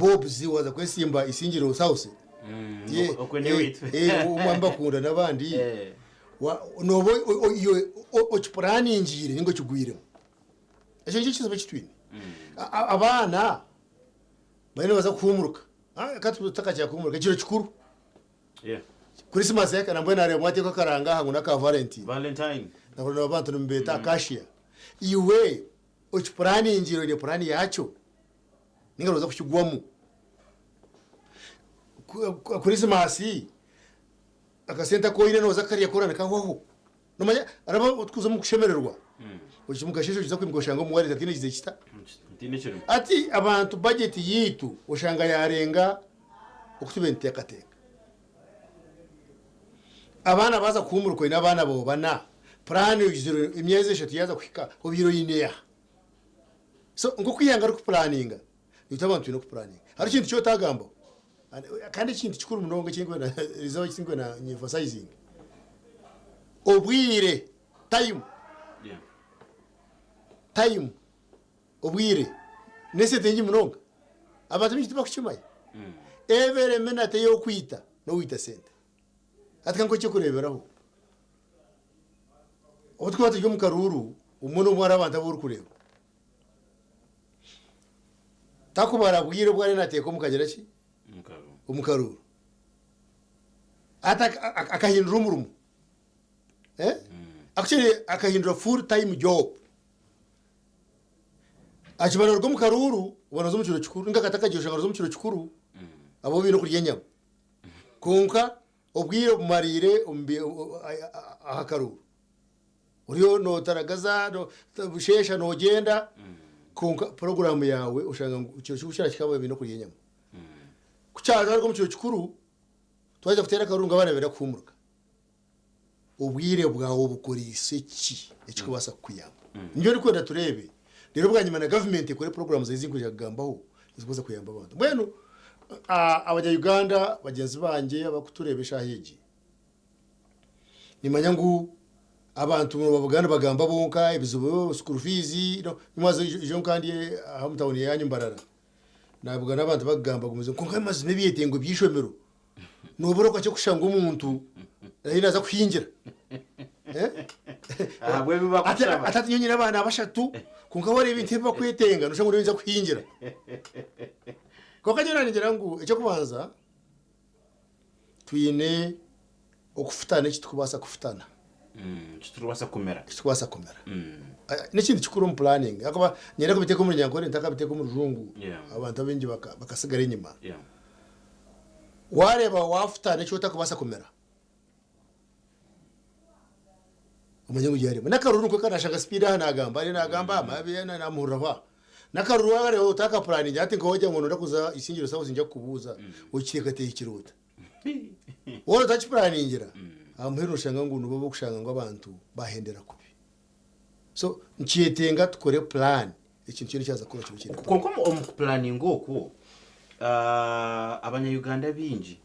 Bob ziwaza kwesimba isingiro South umwamba kunda nabandi nobo ochipurani injire ningo kigwire ejo ngikizo bekitwini abana bane baza kuhumuruka katutaka cya kuhumuruka kiro kikuru Christmas yaka namwe nare mwate ko karanga hangu na ka Valentine nakona abantu numbeta akashia iwe ochipurani injiro ile purani yacho ningaroza kushigwamo Christmas akasenta ko ine noza kariya korana kaho nomanya araba utkuza mu kushemererwa ukimukashisho kiza kwimgoshanga mu wari tatine kize kita ati abantu budget yitu ushanga yarenga okutubente yakateka abana baza kumurko ina abana bo bana plan yuziro imyeze eshatu yaza kwika obiro yineya so ngo kwiyanga ku planninga nitabantu no ku planning hari kintu cyo tagamba kandi kintu kikuru munongo kingwe na result kingwe na emphasizing obwire time obwire nese tengi munongo abantu bikitiba kuchimaye every minute yo kwita no wita sente atkanko cyo kureberaho otkwata cyo mukaruru umuntu umwe arabanta buri kureba takubara bwire bwari nateko mukagera ki umukaruru akahindura umurumu actually akahindura full time job achibana rwo mukaruru ubona zo muciro kikuru ngakataka gishanga zo muciro kikuru abo bino kuryenya konka obwire bumarire ahakaruru uriyo no taragaza no bushesha no genda konka program yawe ushanga ukiro cyushara kikabo bino kuryenya kucyaza rwo muciro kikuru twaje gutera karunga abana bera kumurka ubwire bwawo bukora iseki ekiko basa kuyamba njye riko ndaturebe rero bwanyuma na government ikore programs zizinkuja kugambaho izibuza kuyamba abantu bwenu abajya Uganda bagenzi banje abakuturebesha higi nimanya ngo abantu babuganda bagamba bonka ibizubo school fees no nyumaze ijo kandi hamutawuni yanyumbarara nabuga nabantu bagamba gumize ko nkamaze mebiyetengo byishomero noboroka cyo kushanga umuntu ahinaza kwinjira bwe biba kushaba atati nyonyira abana bashatu kunga wari ibintu biba kwetenga nushango urinza kwinjira ko kanyura ngira ngo icyo kubanza twine okufutana kitukubasa kufutana kiturubasa kumera n'ikindi kikuru mu planning akaba nyera ko biteko muri nyankore ntakabiteko mu rujungu abantu abengi bakasigara inyuma wareba wafutana cyo utakubasa kumera umenye ngiyarema nakaruru ko kanashaka speed hana agamba ari nagamba amabiyana namurava nakaruru wagare utaka planning ati ngo hoje ngo ndakuza isingiro sawo sinjya kubuza ukireka te ikiruta woro touch planning ngira amhero shanga ngo nubo kushanga ngo abantu bahendera kubi so nkiyetenga tukore plan ikintu kintu cyaza kuba cyo konko mu planning ngoko abanya Uganda binji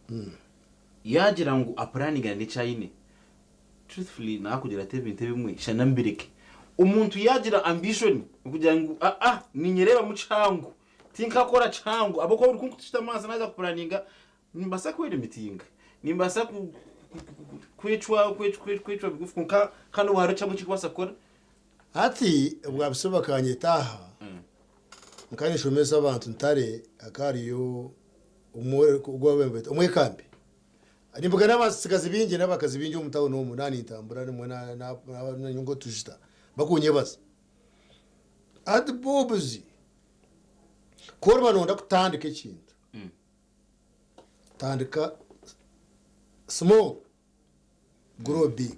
yagira ngo a planning ndi China truthfully nakugira tebinte bimwe shana mbireke umuntu yagira ambition kugira ngo ninyereba mu cangu tinka kora cangu aboko uri kunkutushita amazi naza ku planninga nimbasa kwere mitinga nimbasa kwicwa bigufu kandi waro cyangwa kikwasa kora ati bwabisobakanye taha nkani shomeza abantu ntare akariyo umwe kambi nimbuga n'abasigazi bingi n'abakazi bingi umutawo no munani intambura nimwe na nyungo tujita bakunyebaza ati bobuzi korba nonda kutandika ikintu tandika small grow big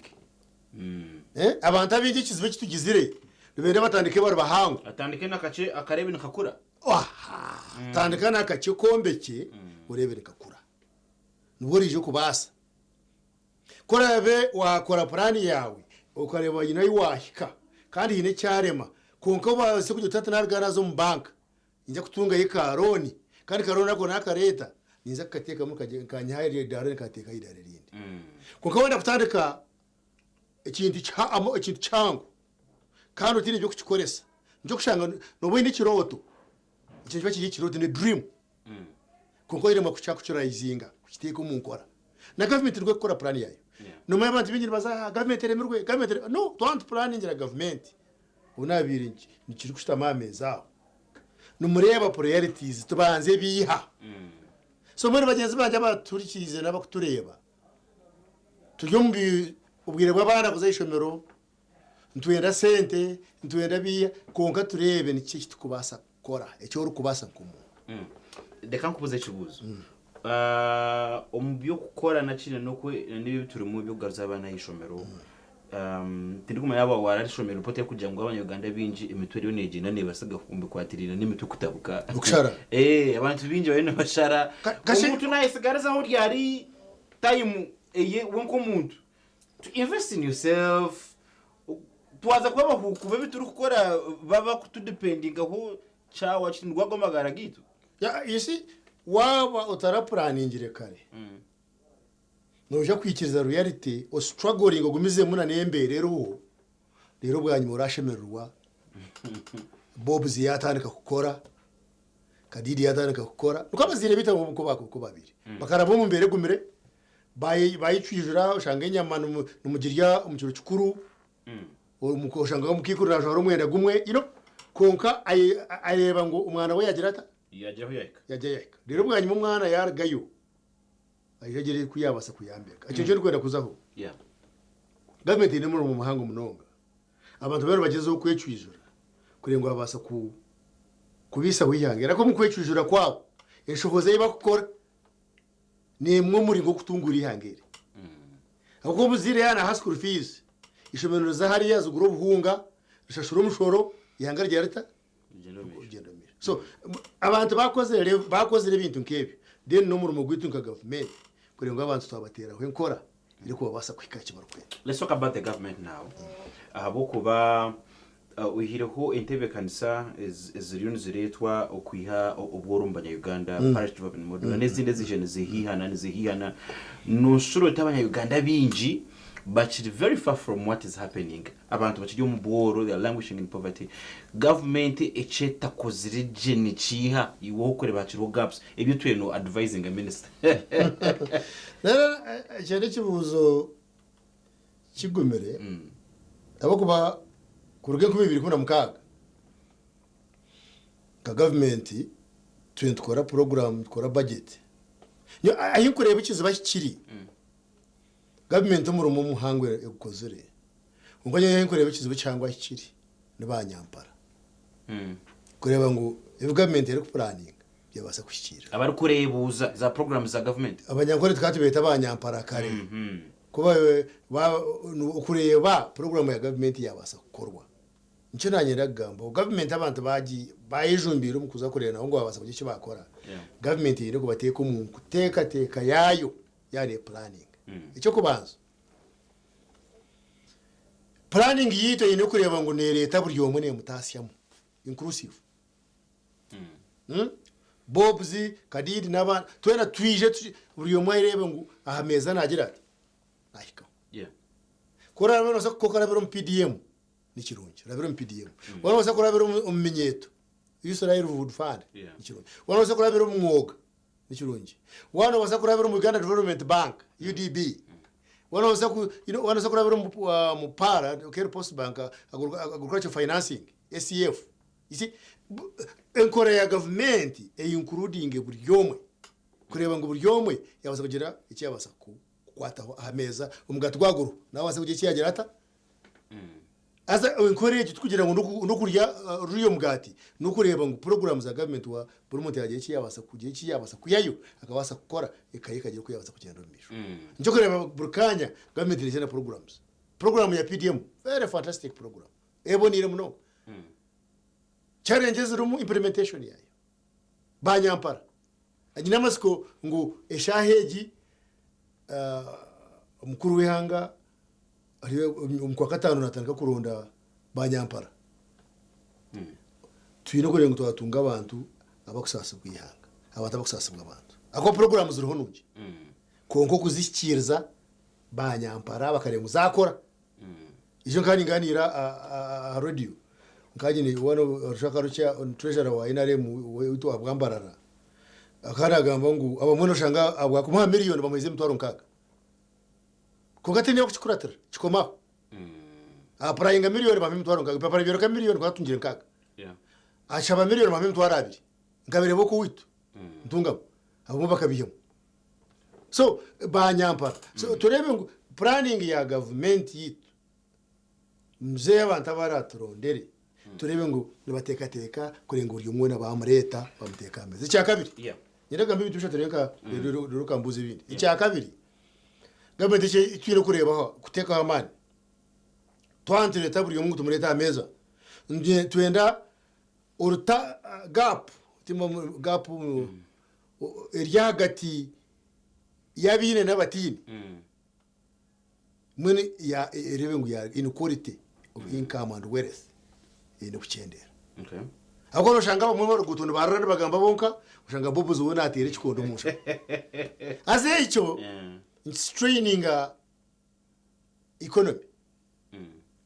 abantu abingi kizibe kitugizire bibere batandike bari bahangu atandike nakace akarebe nakakura tandika nakace kombeke urebere kakura nuburije kubasa korabe wakora plan yawe ukareba yinayi wahika kandi yine cyarema konka base kujutata nargana zo mu bank inja kutunga yikaroni kandi karoni nako nakareta niza kateka mukanya hayire dare kateka idare rindi konka wenda kutandika ikintu cyangu kandi utine byo kukikoresa njo kushanga no bindi kiroto ikintu kiba kiroto ni dream kuko irema kuchakura izinga kiteko munkora na government rwe gukora plan yayo no mwe abantu bingire baza government remerwe government no don't plan ingira government unabiri ni kiri kushitama ameza no mureba priorities tubanze biha so muri bagenzi banje abaturikize n'abakutureba tuyumbi ubwire bw'abana kuzayishomero ntwenda sente ntwenda biya konka turebe ni cyo tukubasa kora ecyo uri kubasa kumu reka nkubuze kibuzo omubyo gukora nakine noko nibi turi mu byo garuza abana yishomero tindi kuma yaba wararishomero pote kugira ngo abanyuganda binji imitweri yonegenda nebasaga kumbe kwatirira n'imitu kutabuka ukshara abantu binji bari n'abashara umuntu nayisigaraza aho ryari time wonko muntu to invest in yourself tuwaza kuba bahukuba bituri gukora baba kutudependinga ho chawa chindwago magara gitu you see waba utara planning kare noja kwikiriza reality o struggling gumize muna nembe rero bwanyu murashemerwa Bob ziyatandika gukora Kadidi yatandika gukora ukabazire bita mu ko babiri bakarabo mu mbere gumire bayicwijura ushanga inyama numugirya umukiro cyukuru umukoshanga mukikurira joro mwenda gumwe konka areba ngo umwana we yagira ata yajyaho yaka rero bwanyu mu mwana yaragayo ayegere kuyabasa kuyambeka icyo cyo kwenda kuzaho government ni mu mahanga umunonga abantu bero bagezeho kwecwijura kurengo babasa kubisa wiyangira ko mu kwecwijura kwabo inshoboze y'ibakora ni mwe muri ngo kutungura ihangere ahubwo muzire yana high school fees ishomero za hariya zuguro buhunga rishashura umushoro ihangara rya leta ugendamira so abantu bakoze ibintu nk'ebi then no muri mugwitunga government kurengo abantu twabatera aho nkora iri kubabasa kwikakimara kwenda. Let's talk about the government now. Ahabo kuba uhireho entebe kanisa ziriyo ziretwa okwiha obworumbanya Uganda parish development model n'izindi zijene zihihana nushuro tabanya Uganda binji but very far from what is happening. Abantu bakijyo mu bworo, they are languishing in poverty. Government echeta kozire jeni chiha iwo kore bakiro gaps ebyo tweno advising a minister. Cyane kibuzo kigumere abakuba kuruge ku 2016 ka government twendukora program twora budget ayo kureba ikiziba kiri government muri mu muhango egukozere ngo nyaye kureba ikiziba cyangwa kiri nibanyampara kureba ngo government iri planning yabasa kushikira abari kurebuza za programs za government abanyankore twatubeta abanyampara kare kuba kureba program ya government yabasa gukorwa nicyo nanyera gamba government abantu bayijumbira mu kuza kurena ngo babasa kugira icyo bakora government iri kubateka mu kuteka yayo yari planning icyo kubanza planning yito ine kureba ngo ne leta buri yomwe ne mutasyamo inclusive Bobzi Kadidi naba twena twije buri yomwe irebe ngo ahameza nagira ati nahika kora bano so kokara bero PDM ni kirungi rabero PDM wana so kora bero umenyeto Israel Food Fund ni kirungi wana so kora bero umwoga ni kirungi wana wasa kora bero Uganda Development Bank UDB wana wasa ku wana so kora bero mupara okay Post Bank agriculture financing SCF you see enkora ya government including buri yomwe kureba ngo buri yomwe yabasa kugira iki yabasa kwata ameza umugati gwaguru nawe wasa kugira iki yagira ata asa encourage tukugira ngo no kurya ruyo mugati no kureba ngo program za government wa buri muntu yagiye iki yabasa kugira iki yabasa kuyayo akabasa gukora ikagira ko yabasa kugenda misho nje kureba burkanya government ni program ya PDM very fantastic program ebonire muno challenges rumu implementation yayo banyampara agina masiko ngo eshaheji umukuru w'ihanga ari umukwa gatanu natanga kuronda banyampara twino kure ngo twatunga abantu abakusasa kwihanga abantu abakusasa abantu ako program ziriho nungi konko kuzikiriza banyampara bakarenga zakora ijo kandi nganira a radio nkajini wano ushaka rucha treasurer wa inare witwa bwambarara akana gamba ngo abamwe shanga abwa kumuha miliyoni bamuhize mutwaro nkaga kugatenya kuchikuratira chikoma aprayinga miliyoni bamwe mutwaro nkaga papa biro ka miliyoni kwa tungira nkaga achaba miliyoni bamwe mutwaro abiri ngabere boko witu ntunga abo bakabiyemo so banyampa so turebe ngo planning ya government yitu mzee abantu abaraturondere turebe ngo nibatekateka kurenga uyu mwana bamureta bamuteka ameze cya kabiri nyiraga mbibi tushatereka rukambuza ibindi icya kabiri government cyiro kureba kuteka amani twantire taburi umuntu mureta ameza twenda uruta gap iryagati yabine n'abatini mwene ya rebe ngo ya inequality of income and wealth ino kuchendera akoro shanga bamwe bari gutuntu barara bagamba bonka ushanga bobuze ubona atere chikondo musha ase icho straining economy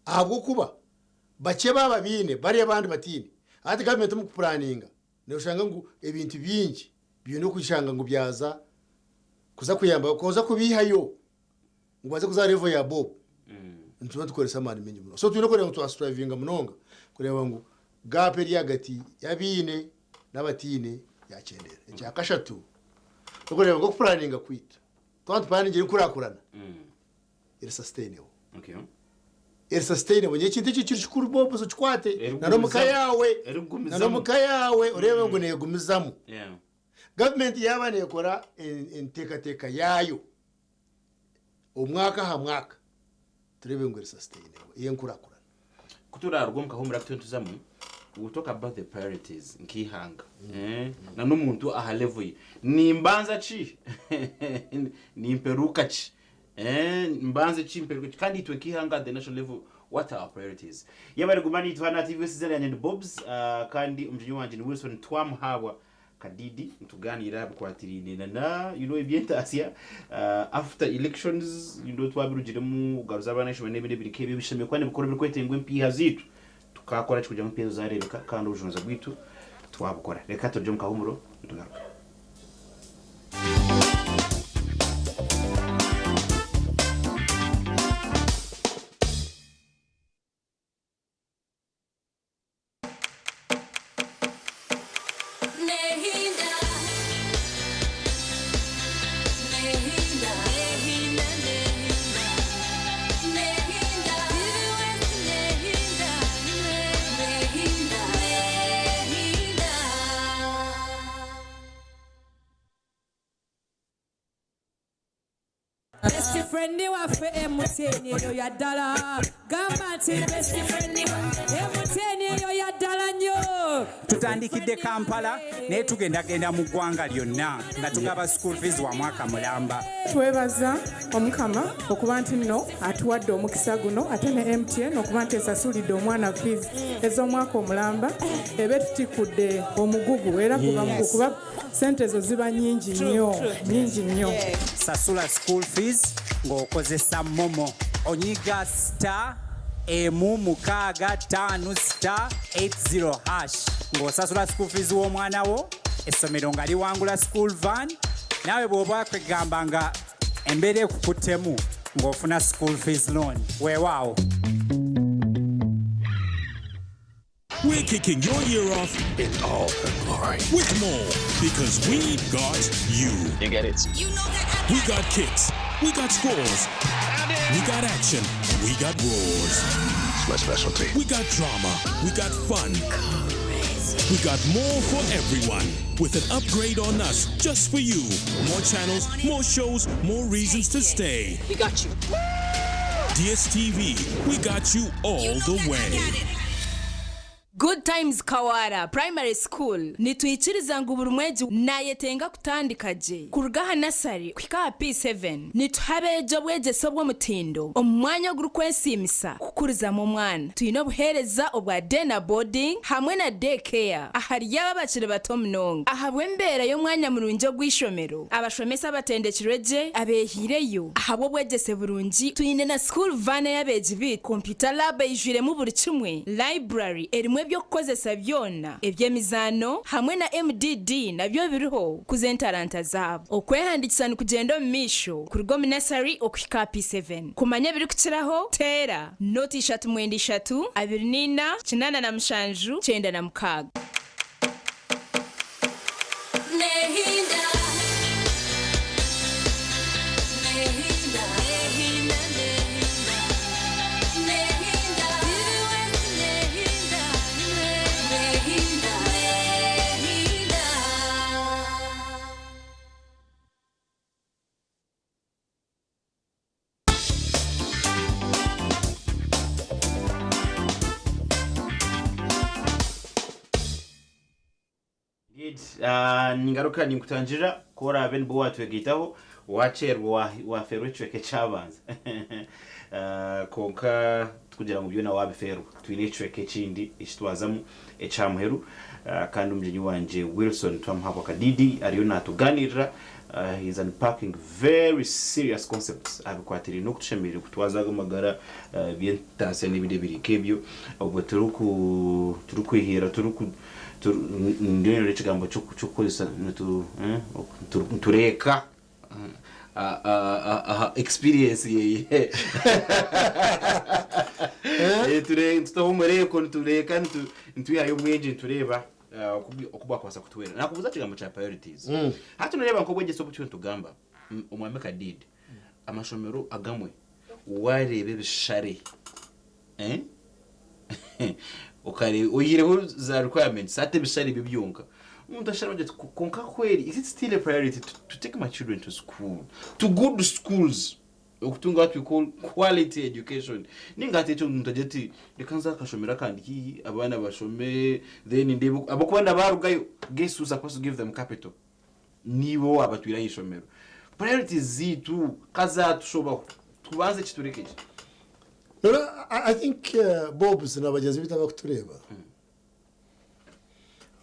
ahubwo kuba bace baba bine bari abandi batini ati government mu planning ne ushanga ngo ibintu byinshi bino kushanga ngo byaza kuza kuyamba koza kubihayo ngo baze kuza level ya bob ntuma dukoresa amani menye muno so twino korera ngo striving munonga kureba ngo gape ryagati yabine n'abatine yakendera cya kashatu tukoreba ngo planning kwita twant planning iri kurakurana iri sustainable iri sustainable nyekintu cy'ikiri kuri bob so cykwate nanomuka yawe urebe ngo negumizamo government yabane kora intekateka yayo umwaka ha mwaka turebe ngo iri sustainable iyo nkurakurana kutura rugomka ho muri tuzamu we talk about the priorities nkihanga na n'umuntu aha level nimbanza chi nimperuka chi mbanza chi imperuka kandi twe nkihanga the national level what are our priorities yabari gumani twana TV sizana and Bobs kandi umjinyi wanje ni Wilson twamuhawa kadidi ntuganira bukwatirine na ibyenta Asia after elections twabirugire mu garuza abanashwe n'ibindi birikebe bishame kwane bukora bikwetengwe mpi hazitu tukakora kujya mu pezo zarebeka kandi ujunoza bwitu twabukora reka tujye mu kahumuro tugaruka friend wa fe muteni yo yadala gamba ti best friend muteni yo yadala nyo tutandikide Kampala ne tugenda mu gwanga lyonna nga tugaba school fees wa mwaka mulamba twebaza omukama okuba nti nno atuwadde omukisa guno ate ne MTN okuba nti esasulidde omwana fees ez'omwaka omulamba ebe tutikudde omugugu era kuba sente zo ziba nyingi nnyo sasula school fees ng'okozesa momo onyiga star *5*80# ng'osasula school fees w'omwana wo essomero nga liwangula school van nawe bw'oba kwegamba nga embeera ekukuttemu ng'ofuna school fees loan weewaawo. We're kicking your year off in all her glory with more because we got you. You get it? You know that. We got kicks. We got scores. We got action. We got roars. It's my specialty. We got drama. We got fun. We got more for everyone with an upgrade on us just for you. More channels, more shows, more reasons to stay. We got you. DSTV, we got you all the way. Good Times Kawara Primary School nitwikiriza ngo buri mwezi nayetenga kutandikaje kurugaha nasari kwika P7 nituhabejo bwegeso bwo mutindo omwanya gurukwensimisa kukuriza mu mwana tuyino buhereza obwa Dena Boarding hamwe na Daycare ahari y'abakire bato mnongo ahabwe mbere yo mwanya murunjo gwishomero abashomesa batendekireje abehireyo ahabwo bwegese burungi tuyine na school van yabeje bit computer lab yijire mu buri kimwe library erimwe n'ebyo kukozesa byona eby'emizano hamwe na MDD nabyo biriho kuzentaranta zabo okwehandikisa ni kugenda omu misho kuruga omu nursery okuhika P7 kumanya biri kukiraho teera noti 3 24 87 96 ningaruka ninkutangira kora aben bo watwegitaho wacherwa waferwe chweke chabanza konka kugira ngo byona wabiferwa twine chweke chindi ishitwazamu echamuheru kandi umjenyi wanje Wilson twamuhako kadidi ariyo natuganira he's unpacking very serious concepts abikwatiri no kutushemire kutwazaga magara bientase n'ibindi birikebyo ubwo turukwihira ndio ni chigambo chukulisa tureka experience ye tureka tureka ntuyayo mwenje tureba okuba kwasa kutwera nakubuza chigambo cha priorities hati nureba nko bweje sobucyo ntugamba umwameka did amashomero agamwe warebe bishare okare uyireho za requirements ate bishari bibyunka umuntu ashara baje konka kweli is it still a priority to take my children to school to good schools okutunga what we call quality education ningate cyo umuntu ajeti rekanza kashomera kandi ki abana bashome then ndebo abakwanda barugayo guess who's supposed to give them capital nibo abatwira yishomero priorities zitu kaza tushobaho tubanze kiturekeje. No, I think Bob's na bagenzi bitaba kutureba.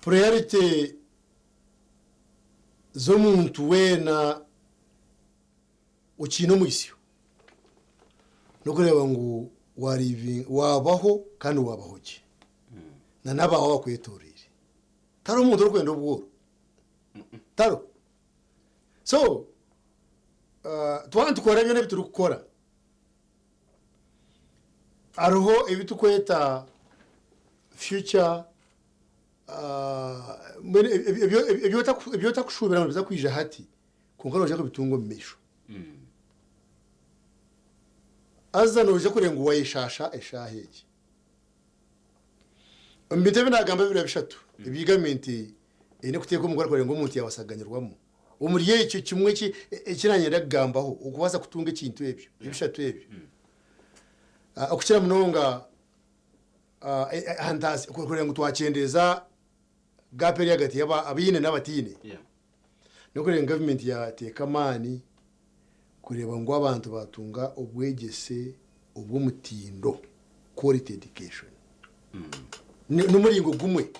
Priority zo muntu wena ukino mwisyo. No kureba ngo wabaho kandi wabahoje. Na nabaho bakwetorere. Taro umuntu rukwenda ubwo. Taro. So twantukora byo nebituru gukora. Aruho ibitukweta future ibyo takushubira ngo biza kwija hati kunkora uje ko bitungo misho azana uje kurenga wayishasha eshaheje mbitebe nagamba bibira bishatu ibigamenti ine kuteka umugore kurenga umuntu yawasaganyirwamo umuriye icyo kimwe kiranyera gambaho ukubaza kutunga ikintu ebyo ibishatu ebyo okukira munonga handazi kurenga twacendeza gaperi hagati yaba abine n'abatine no kurenga government ya tekamani kureba ngo abantu batunga obwegese ubw'umutindo quality education n'umuringo gumwe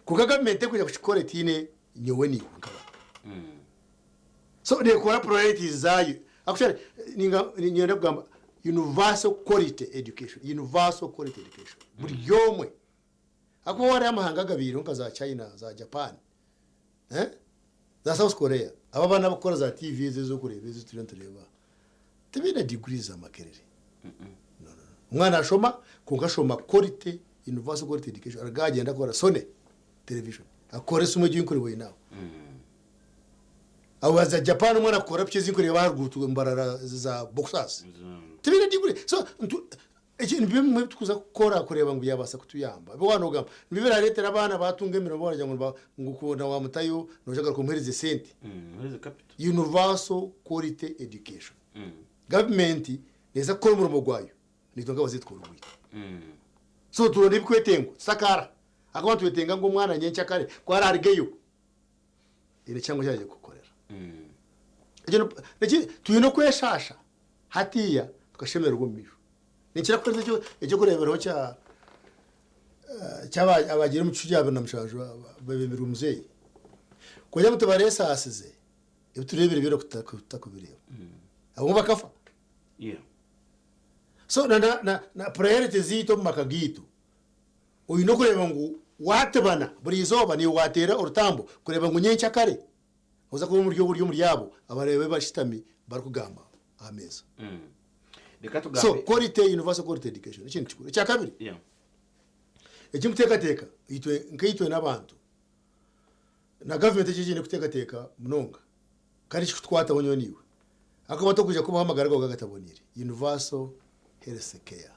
kuka government kujya kushikora tine nyowe ni ngaba so de kwa priorities zayo actually ninga kugamba universal quality education buri yomwe ako wari amahanga gabiro nka za China za Japan za South Korea aba bana bakora za TV zo kureba izo tureba tibina degrees amakerere no umwana ashoma kunkashoma quality universal quality education aragagenda akora Sony television akore sumo ginkuriwe inawo awaza Japan umwana akora pye zinkureba hargutu mbarara za boxers tibina degree so ikintu bimwe tukuza gukora kureba ngo yabasa kutuyamba bwanoga bibera leta abana batunga emiro bora ngo ngukunda wa mutayo nojaga kumhereze senti capital universal quality education government neza ko mu rugwayo nitonga bazitwara ubwite so turone bikwetengo sakara akabantu betenga ngo mwana nyencha kare kwara arigeyo ine cyangwa cyaje gukorera ejo tuyino kweshasha hatiya tukashemera ugumisho nikira kweze cyo kureberaho cyaba abagira mu cyujyabe namushaje babemera umuzeyi kujya mutubaresa asize ibiturebere biro kutakubireba abo bakafa so na priorities zito makagito uyu no kureba ngo watebana buri izoba ni watera urutambo kureba ngo nyencha kare uza kuba muri buryo muri yabo abarebe bashitami barukugamba ameza so quality universal quality education ikintu kikuru cya kabiri eki mutekateka nkayitwe n'abantu na government cy'ikindi kutekateka munonga kandi twata bonyoniwe akaba to kuja kubahamagara go gagatabonire universal health care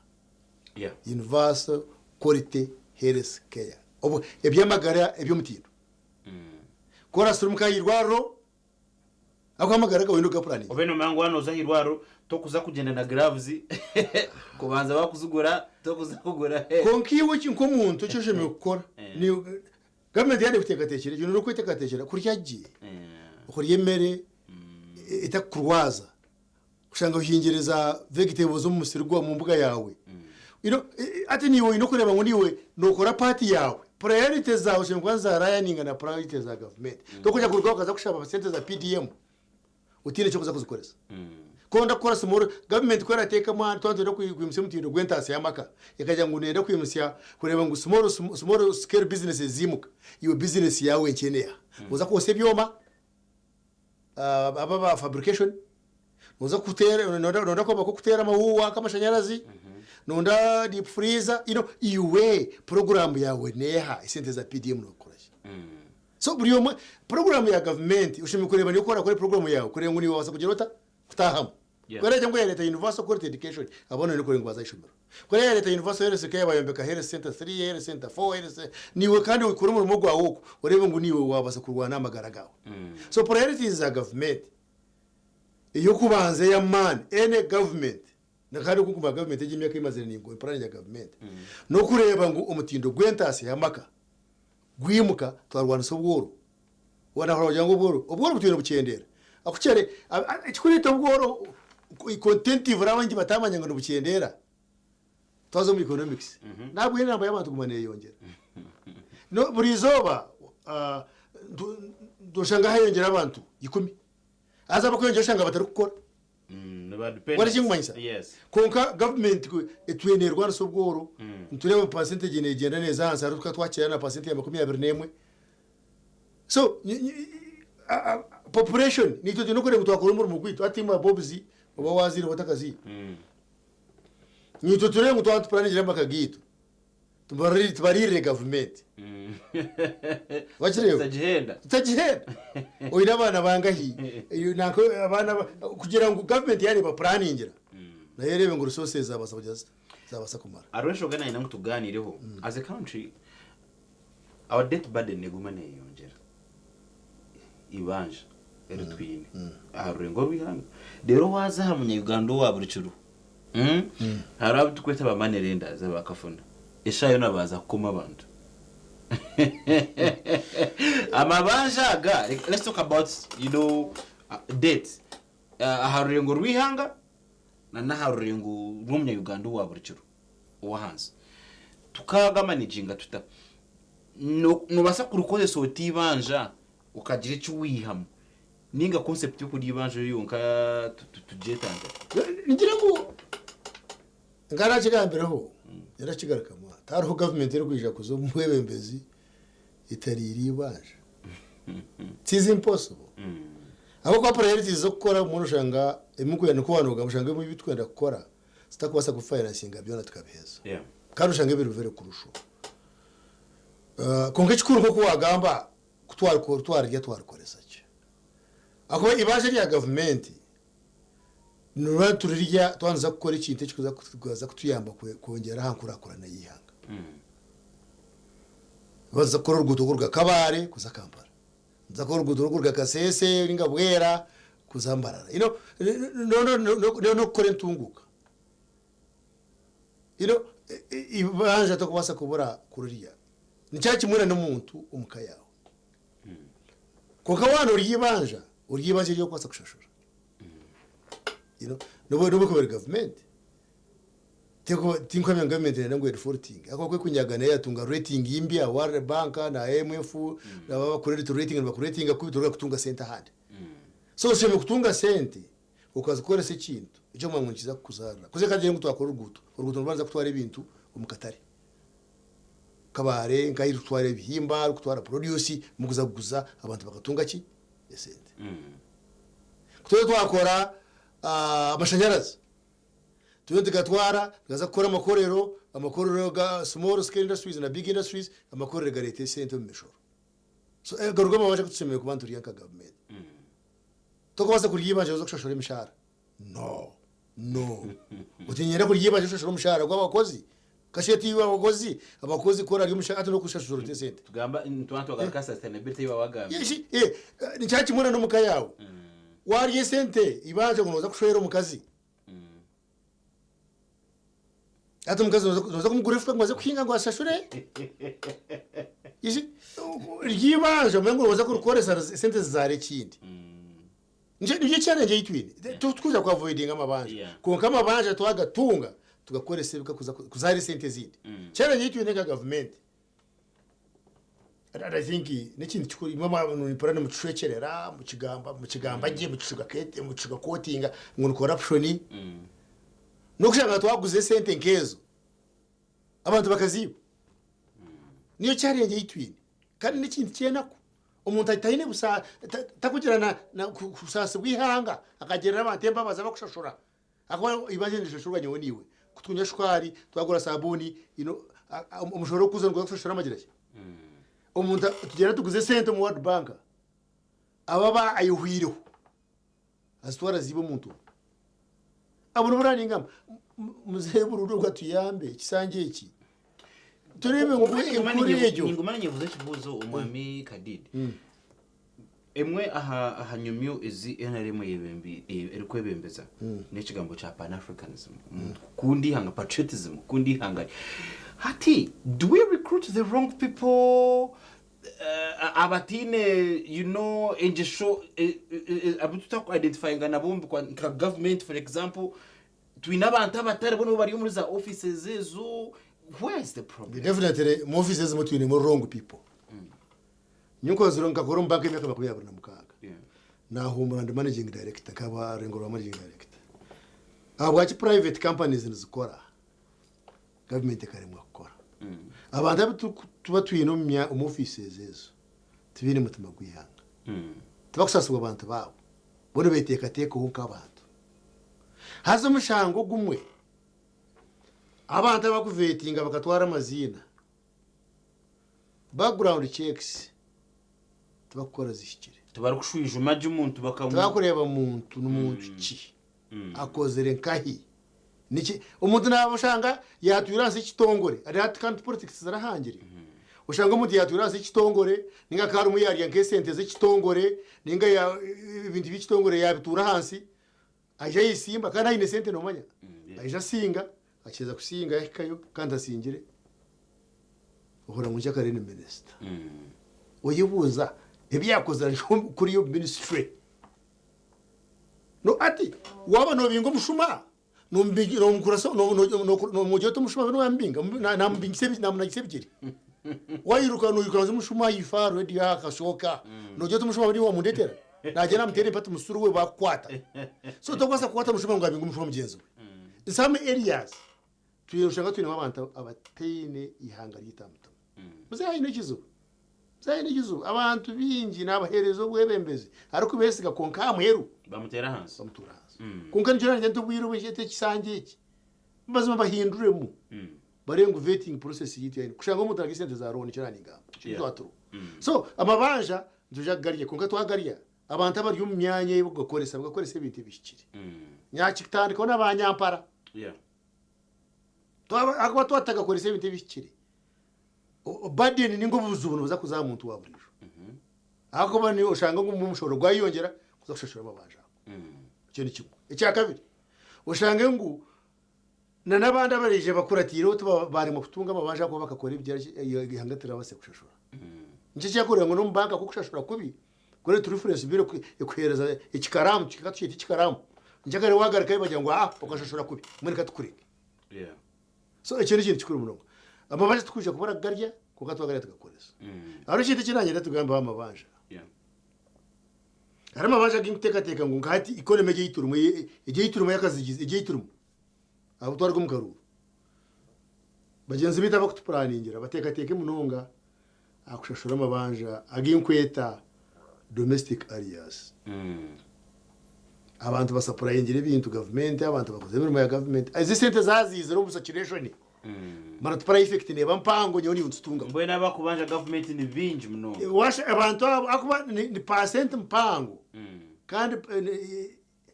universal quality health care obo ebyamagara ebyomutindo kora surumuka yirwaro akwamagara go winduka plan obeno mangu wano za yirwaro to kuza kugenda na gloves kubanza bakuzugura to kuza kugura konkiwe kinko muntu cyo sheme gukora ni government yandi kutekatekera ibintu no kwitekatekera kuryagiye ukuri yemere itakurwaza ushanga uhingereza vegetables zo mu musirwa mu mbuga yawe ati niwe ino kureba ngo niwe nokora party yawe priorities zawe cyo kwanza rayaninga na priorities za government to kujya kurwa kaza kushaba percent za PDM utire cyo kuza kuzikoreza konda kora small government kwera teka mwa tonto no kwimse mutindo gwentase yamaka yakajya ngo nenda kwimsya kureba ngo small scale businesses zimuka iyo business yawe nkeneye uza kose byoma aba fabrication uza kutera nonda ko bakutera mahuwa kamashanyarazi nonda deep freezer iwe program yawe neha isente za PDM no koresha so buriyo program ya government ushimi kureba ni ukora kuri program yawe kureba ngo ni wasa kugerota kutahama kwera cyangwa leta universal quality education abona ni kuri ngo bazayishumira kwera leta universal health care bayombeka health center 3 health center 4 health niwe kandi ukuri mu rugo rwawo urebe ngo niwe wabasa kurwana amagara gawe so priorities za government iyo kubanze ya man any government nakari kukuma government y'imyaka imaze ningo plan ya government no kureba ngo umutindo gwentase yamaka gwimuka twarwana sobworo wana horoja ngo ubworo butino bucendera akucere ikikurita ubworo contentive rabangi batamanya ngo bucendera twazo mu economics nabwo yena y'abantu kumane yongera no buri zoba doshanga hayongera abantu 10 aza bakuyongera shanga batari gukora wari kimanyisa konka government etwenerwa sobworo ntureba percentage ne igenda neza hansa ruka twakira na percentage ya 21 so population ni to nokore mutwakora mu gwito atima bobzi oba wazire watakazi ni to ture mutwatu planije makagito tubarire government wachireo tajihenda oira bana bangahi iyo nako abana kugira ngo government yari ba planingira na yerebe ngo resources zabasa kumara arwesho gana ina mutuganireho as a country our debt burden negumane yongera ibanje eritwine arurengo bihanga dero waza hamunya Uganda waburicuru harabu tukweta bamanirenda zabakafuna eshayo nabaza kuma abantu amabanjaga let's talk about debt aharurengo rwihanga na naharurengo rw'umunya Uganda waburicuru wahanze tukaga managing tuta no basa kurukoze soti banja ukagira icyo wihamo ninga concept yo kuri banje yonka tujetanga ngira ngo ngara kigambereho yarakigarukamwa tariho government iri kwija kuzo mwebembezi itariri banje it's impossible abo kwa priorities zo gukora umuntu ushanga emukuyana ko wanoga mushanga mu bitwenda gukora sitakubasa ku financing byona tukabiheza kandi ushanga ibiruvere kurusho konke kikuru ko wagamba kutwarya twarkoresa cyo ako ibaje ya government nura turirya twanza gukora ikintu kikuza kutuyamba kongera hankurakurana yihanga baza korora gutuguruka kabare kuza kampara nza korora gutuguruka kasese ringa bwera kuzambarara no kore ntunguka ibanje atokubasa kubura kururiya ni cya kimwe n'umuntu umukayaho kuko abantu uriyibanje yo kwasa kushashura no kubera government tinko ya government ngo reporting akokwe kunyagana yatunga rating imbya World Bank na IMF na baba credit rating na rating akubitura kutunga center handi so sheme kutunga sente ukazikora se kintu icyo mwangukiza kuzana kuze kagiye ngo twakora urguto rwanza kutwara ibintu umukatari kabare ngai rutware bihimba rutwara produce muguza abantu bagatunga ki esente twe twakora amashanyarazi twe tugatwara gaza gukora amakorero ga small scale industries na big industries amakorero ga leta esente mu mishoro so garuga mabaje kutsemeye ku bantu riyanka government tokobasa kuriyibanje zo kushashora imishara no utinyera kuriyibanje kushashora imishara gw'abakozi kasheti abakozi kora ari umushaka no kushashura tesente tugamba ntwantu agaraka sustainability y'abagambi yeshi ni cyaci mwana no mukayawo wari sente ibanje kunoza kushoyera mukazi ati mukazi noza kumugurifuka ngwaze kuhinga ngo ashashure yeshi ryibanje mwengo noza kurukoresa sente zare kindi nje challenge yitwine tukuza kwa avoiding amabanje konka amabanje twagatunga tugakorese kuzari sente zindi challenge yitwine ka government I think n'ikindi cyukuri mama nipurana mu cyecerera mu kigamba giye mu cigakete mu cigakotinga ngo corruption no kushanga twaguze sente nkezo abantu bakaziba niyo challenge yitwine kandi n'ikindi cyenako umuntu atayine busa takugirana na kusasa bwihanga akagerera abatemba baza bakushashura akwa ibajenje shurwa nyewe niwe kutunya shwari twagura sabuni umushoro kuza ngo gushashura amagirashye umuntu tugera tuguze sente mu World Bank ababa ayuhiriho asitwara zibo umuntu abo burani ngamba muzeburu rugwa tuyambe kisangiye iki turebe ngo ingumana nyevuze kibuzo umwami Kadidi emwe aha nyumyo izi NRM yebembi erikwebembeza n'ekigambo cha Pan Africanism kundi hanga patriotism kundi hanga hati do we recruit the wrong people abatine enjesho abututa ku identifying nabombi kwa government for example twinabantu abatari bono bari muri za offices zezo. Where is the problem? Definitely mu offices mu twine mu wrong people nyuko zironka ko romba ke meka bakubya na mukaga na humura and managing director kaba rengoro managing director abwachi private companies nzikora government karimo gukora abantu tuba twino mu offices ezo tibine mutima gwihanga tubakusasubwa abantu babo bone beteka teko hunka abantu hazo mushango gumwe abantu bakuvetinga bakatwara amazina background checks tubakora zishikire tubarukushuje maji umuntu tubakureba umuntu n'umuntu ki akozere nkahi niki umuntu nabushanga yatwiranse kitongore ari ati kandi politics zarahangire ushanga umuntu yatwiranse kitongore ninga kari umuyari yanke sente ze kitongore ninga ya ibintu bikitongore yabitura hansi aje yisimba kandi ayine sente no manya aje singa akeza kusinga yakayo kandi asingire uhora mu cyakare ni minister uyibuza ebyakoze kuri yo ministry no ati waba no bingo mushuma no mbigiro mukuraso no mujoto mushuma no ambinga na mbingise na gisebigiri wayiruka no yukanze mushuma yifaru edi yakashoka no joto mushuma bari wa mundetera najena mtere patu musuru we bakwata so tokwasa kwata mushuma ngo abingo mushuma mugenzo in some areas tuyoshanga twine abantu abateyine ihanga ryitamuto muzayi nekizo zayinegizo abantu bingi nabaherezo bwebembeze ariko besiga konka amweru bamutera hansi konka njira ngento bwiro bwete kisangiye iki bazima bahinduremo barengu vetting process yitye kushanga umuntu agisente za roni cyane ngamba cyo aturu so amabanja njujagariye konka twagariya abantu abari mu myanya yo gukoresa ibintu bishikire nyakitandika n'abanyampara akaba twataga koresa ibintu bishikire badeni ningo buzubuntu buza kuzamuntu waburijo ako bani ushanga ngo umushoro gwayongera kuzakushashura babanja cyo ni kimwe icya kabiri ushange ngo nabandi abarije bakuratiro bari mu kutunga babanja ko bakakora ibyahangatira base kushashura nje cyakore ngo no mbanka ko kushashura kubi kore turi reference biro kuhereza ikikaramu kikatushita ikikaramu nje kare wagarika bajya ngo ukashashura kubi muri katukurike so icyo ni kintu kikuru murongo amabanje tukuje kubara garya kuko twagariya tugakoreza ari cyite kinanyira tugamba amabanje ari amabanje giteka ngo ngati ikoneme giturumwe y'akazigize igiturumwe abo twarwo mukaru bagenzi bita bakutupuraningira batekateke munonga akushashura amabanja aginkweta domestic areas abantu basapurayingira ibintu government abantu bakoze imirimo ya government izi sente zazize no saturation maratupara effect ne bampango nyoni untutunga mboye nabakubanja government ni binji munonga washa abantu akuba ni percent mpango kandi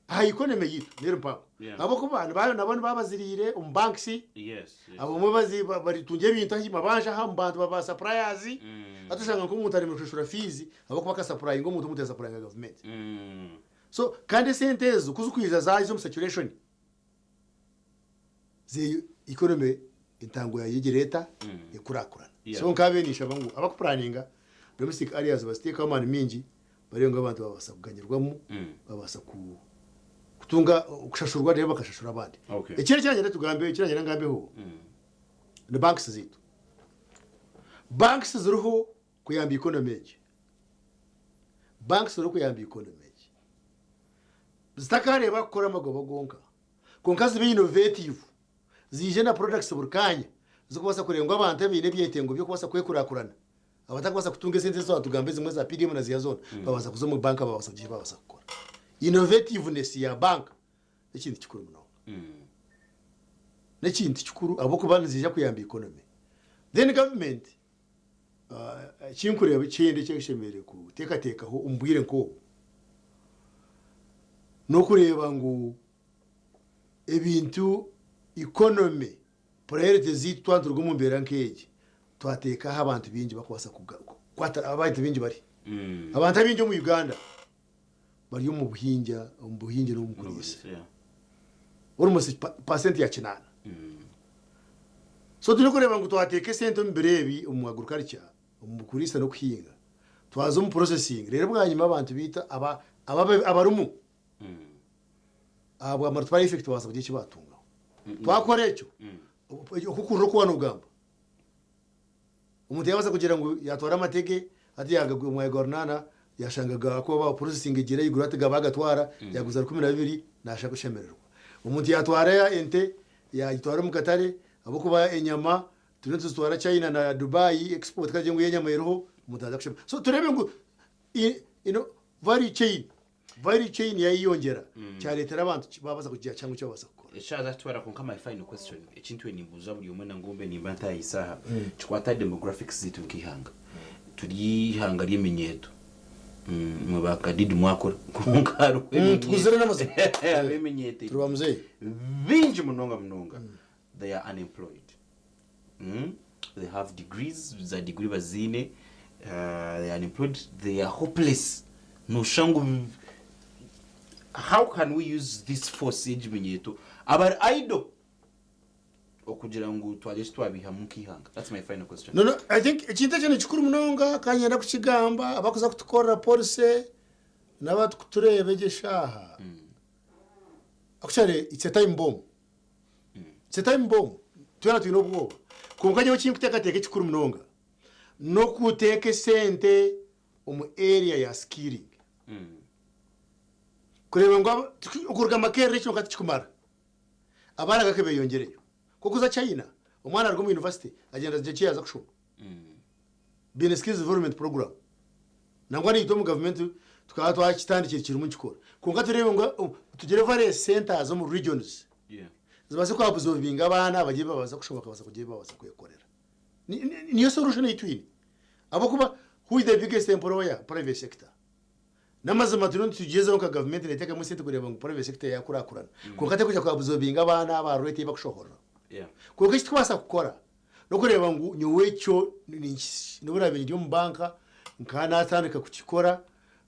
ha economy yitu nero mpango abo kubana bayo nabone babazirire umbanksi abo mubazi baritunje ibintu ahi mabanja ha mbantu baba suppliers atushanga ko umuntu ari mu shishura fees abo kubaka supply ngo umuntu muteza supply government so kandi sente ezo kuzukwiza zazo saturation ze economy intango ya yigereta ikurakurana so nkabenisha bangu abakupuraninga domestic areas basiteka amani mingi bari ngo abantu babasa kuganyirwamo babasa kutunga kushashurwa rero bakashashura abandi ikire cyanye tugambe kiranye ngambeho the banks zitu banks ziruho kuyamba economy banks ziruho kuyamba economy zitakare bakora amagobo gonka zibe innovative zije na products burkanya zikubasa kurengwa abantu bine byetengo byo kubasa kwekurakurana abatakubasa kutunga sente zo tugambe zimwe za PDM na ziya zone babasa kuzo mu banka babasa kuje babasa gukora innovativeness ya bank n'ikindi kikuru muno n'ikindi kikuru abo kubana zije kuyamba economy then government kinkureba ikindi cyeshemere ku teka ho umbwire nko no kureba ngo ebintu economy priority zitu twanturwa mu mbera nkeje twateka ha abantu bingi bakwasa kwata abantu bingi bari abantu bingi mu Uganda bari mu buhinja no mu kurisa almost percent ya kinana so tunokureba ngo twateke sente mu birebi mu agriculture mu kurisa no kuhinga twazo mu processing rero bwanyuma abantu bita abarumu abo amartwa effect basa kugiye kibatunga twakorecho ukukuru ko wanugamba umuntu yabaza kugira ngo yatwara amateke ati yagagwe mu gornana yashangaga ko ba processing igira igurate gabagatwara yaguza 12 nasha gushemererwa umuntu yatwara ya ente yitwara mu Katare abo kuba enyama tunetse twara China na Dubai export kaje ngo yenyama yeroho umuntu aza kushema so turebe ngo very chain yayiyongera cyaletera abantu babaza kugira cyangwa cyo baza gukora eshaza twara ko kama final question ekintu enimbuza buli umwe ngombe nimbanta isaha chikwata demographics zitu nkihanga turi hanga ryemenyeto mubakadidi mwakora kunkaro tukuzere namaze bemenyete turwamze binji munonga they are unemployed they have degrees za degree bazine they are unemployed they are hopeless no shangu. How can we use this force menyeto abar idle okugira ngo twaje twabiha mukihanga? That's my final question. No, I think ikintu cyane kikuru munonga kanyenda kukigamba abakoza kutukora police n'abatu kuturebe shaha actually it's a time bomb. It's a time bomb tuyana twinobwo kumukanye w'ikintu kutekateke kikuru munonga no kuteke sente mu area ya skilling kureba ngo ukurga makere cyo kati kikumara abana gakebe yongereyo kuko za China umwana ari mu university agenda je cyaza kushoma business skills development program nangwa ni ito mu government tukaba twakitandikira kiri mu gikora kunga turebe ngo tugere various centers zo mu regions zibase kwa absorbinga abana bagiye babaza kushoma kabaza kugiye babaza kuyekorera niyo solution yitwini abo kuba who is the biggest employer private sector namazima tugezeho ka government neteka mu sente kureba ngo private sector yakurakurana ko kate kujya kwa absorbinga abana abarwete bakushohora ko kishi twasa gukora no kureba ngo nyowecyo nibura bintu mu banka nkana atandika kukikora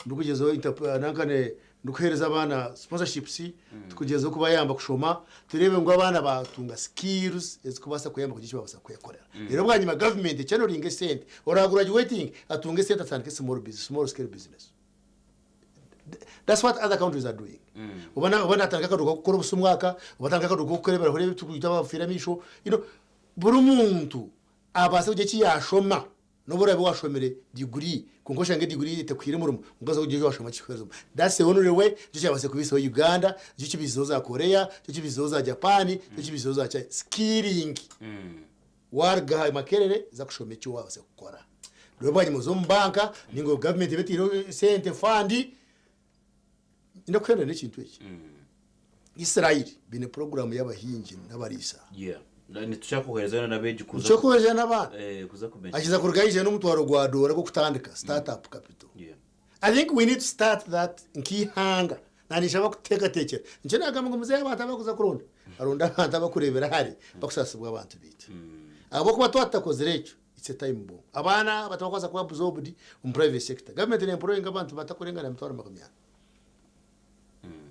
ndukugezeho nankane ndukuhereza abana sponsorships tukugezeho kuba yamba kushoma turebe ngo abana batunga skills ezikubasa kuyamba kugiki babasa kuyakorera rero bwanyuma government channeling sente or graduating atunge sente atandike small scale business. That's what other countries are doing. Ubana atanga gukora ubusumwaka, ubatanga gukorebera hore tukuyita bafiramisho, buri muntu abase uje kiyashoma no burabe washomere degree kunko shange degree itekwire mu ngaza uje washoma kikwezo. That's the only way cyo cyabase kubiso Uganda, cyo kibizo za Korea, cyo kibizo za Japan, cyo kibizo za China. Skilling. warga makerere za kushoma icyo wabase gukora rwebanye mu zo mbanka ningo government betiro sente fund ino kwenda n'ikintu iki Israel bine program y'abahingi n'abarisa ni tushaka kohereza na beji kuza cyo kohereza n'abana kuza kumenya akiza kurugayije n'umutwaro gwadora go kutandika startup capital. I think we need to start that nkihanga nani shaba kuteka tekera nje nagamba ngo muzeya bataba kuza kuronda aronda bataba kurebera hari bakusasubwa abantu bita abo kuba twatakoze recho it's a time bomb abana batakoza kuba absorbed private sector government ne employing abantu batakurengana mutwaro makumya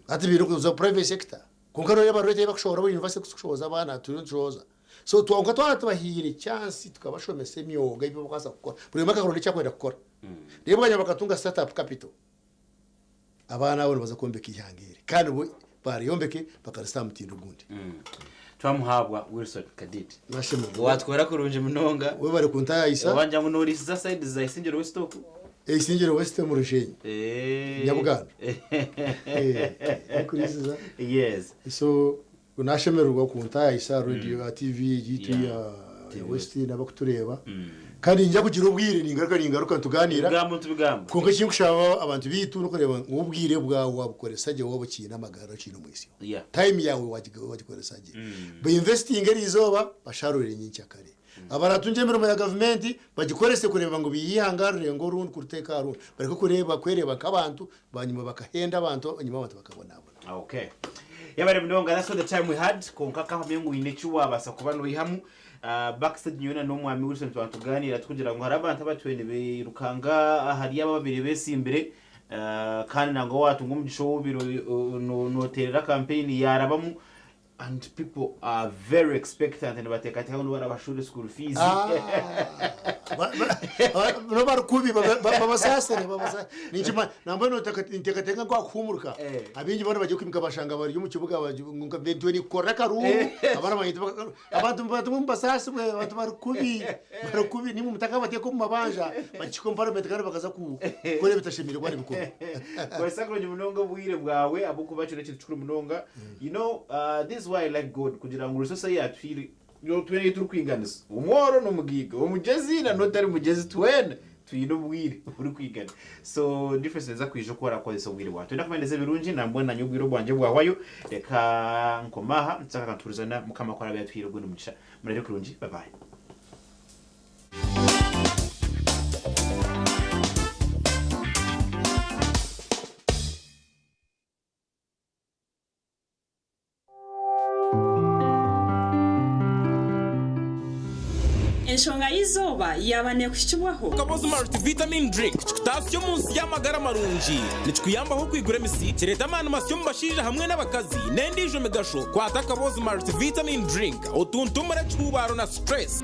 ati biro kuza private sector kunkaro y'abarete bakushora bo university kushoza abana tunshoza so twonka twatubahire chance tukabashomese imyoga ibyo bakaza gukora buri mwaka karonde cyakwenda gukora rero banya bakatunga startup capital abana abo baza kombeka ihangire kandi bo bari yombeke bakarista mutindo gundi twamuhabwa Wilson Kadid nashimo watwera kurunje munonga we bari kunta isa wanja ngo norisa side za Isingiro Westop Isingiro West mu rushenyi nyabuganda kurisiza yes so unashemerwa kunta isa radio TV gitu ya West nabakutureba kandi njya kugira ubwire ningaruka tuganira bigambo kunga kintu kushaba abantu bitu no kureba ubwire bwawe wabukoresa je wobo kina amagara kino mwisi time yawe wagikoresa je ba investing ari izoba basharurire nyinshi akare abaratunje mirimo ya government bagikorese kureba ngo biyihangarire ngo rundi kuruteka rundi bariko kwereba kabantu banyuma bakahenda abantu nyuma abantu bakabona abo okay yabare mnonga that's all the time we had konka kahamye ngo inechu wabasa kubano ihamu backstage nyona no mwami Wilson twatuganira tukugira ngo harabantu abatwene birukanga hari ababiri bese imbere kandi nango watunga umugisho biro no terera campaign yarabamu and people are very expectant and batekati hano barabashuri school fees no barukubi babasasane babasa ninjima nambo no tekatenga kwa kumurka abinji bana baje kwimika bashanga bari mu kibuga ngunga bentwe ni koraka ru abana bayita abantu mbasasi mwe abantu barukubi ni mu mutaka bateko mu mabanja bakikompara metekana bakaza ku kore bitashimira kwari biko kwesa kronye munonga buire bwawe abuko bacyo n'ikicukuru munonga you know this is why I like God kugira ngo rusosa yatwire yo twene turi kwinganiza umworo no mugiga umugezi na notari mugezi twene tuyino bwire uri kwigana so difference za kwijo kora kwa so bwire wato ndakumendeze birunji nambona nyubwiro bwanje bwawayo reka nkomaha nsaka kanturizana mukama kwa rabe yatwire gwe n'umugisha murere kurunji bye bye. Enshonga y'izuba yabane kushibwaho Kabozi multivitamin drink tasyo munsi y'amagara marungi nicikuyambaho kwigura misi kireta amana masyo mbashije hamwe n'abakazi nendijo megasho kwata Kabozi multivitamin drink utuntumura cyubaro na stress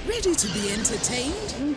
Ready to be entertained?